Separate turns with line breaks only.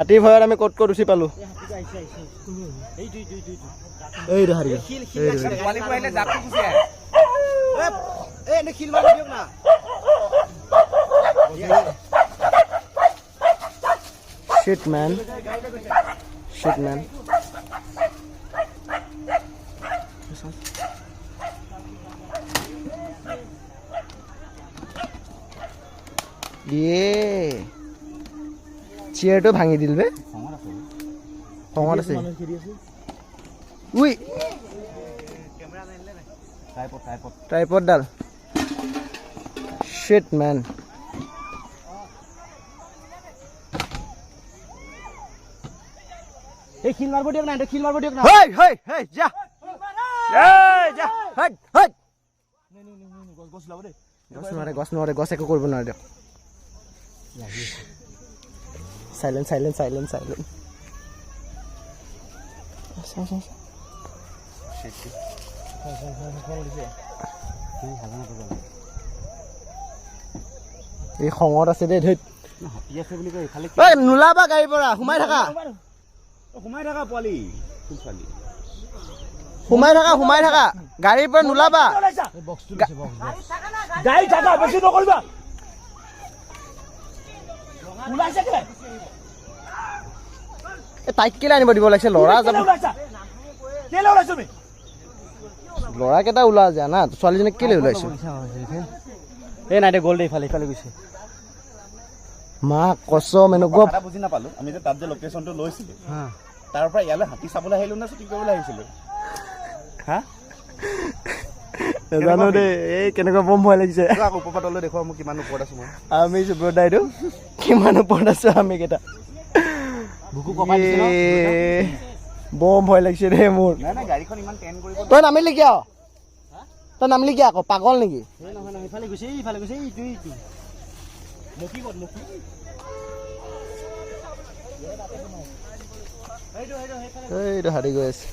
হাতীৰ ভয়ত আমি ক'ত ক'ত উঠি পালোঁ। এইটো হাৰি Shit man. চেয়াৰটো ভাঙি দিল বে খঙত আছে উই ট্ৰাইপড ডাল Shit man.
এই খিল মারব দিওক না এটা খিল মারব দিওক না
হেই হেই হেই যা এই যা হট হট
গছ লাব দে
গছ নোৱাৰে গছ একো কৰিব নোৱাৰে দিয়ক সাইলেন্ট এই খঙত আছে দে ধৈত নোলাবা গাড়ীৰ পৰা সোমাই থাকা
পোৱালি
সোমাই থাকা গাড়ীৰ পৰা নোলাবা
গাড়ী থাকা বেছি নকৰিবা ওলাইছে কেলে
তাইক কেলে আনিব দিব লাগিছে ল'ৰা যাব
কেলে ওলাইছ তুমি
ল'ৰা কেইটা ওলা যা না ছোৱালীজনীক কেলে ওলাইছো
এই নাই দে গ'ল দে ইফালে গৈছে
মা কসম এনেকুৱা
কথা বুজি নাপালো আমি যে তাত যে লোকেশ্যনটো লৈছিলো তাৰ পৰা ইয়ালৈ হাতী চাবলৈ আহিলো না শ্বুটিং কৰিবলৈ আহিছিলো হা
জানো দে এই কেনেকুৱা বম ভয় লাগিছে
আকৌ ওপৰপাতলৈ দেখুৱা মোক কিমান ওপৰত আছো মই
আমি সুব্ৰতাইটো কিমান ওপৰত আছো আমি কেইটা
বুকু কপাই দিছে ন
বম ভয় লাগিছে দে মোৰ
নাই গাড়ীখন ইমান টেন কৰিব
তই নামিলি কিয় তই নামিলি কিয় আকৌ পাগল নেকি
নহয় ইফালে গৈছে ইটো লকি ক'ত লকি
এইটো হাৰি গৈ আছে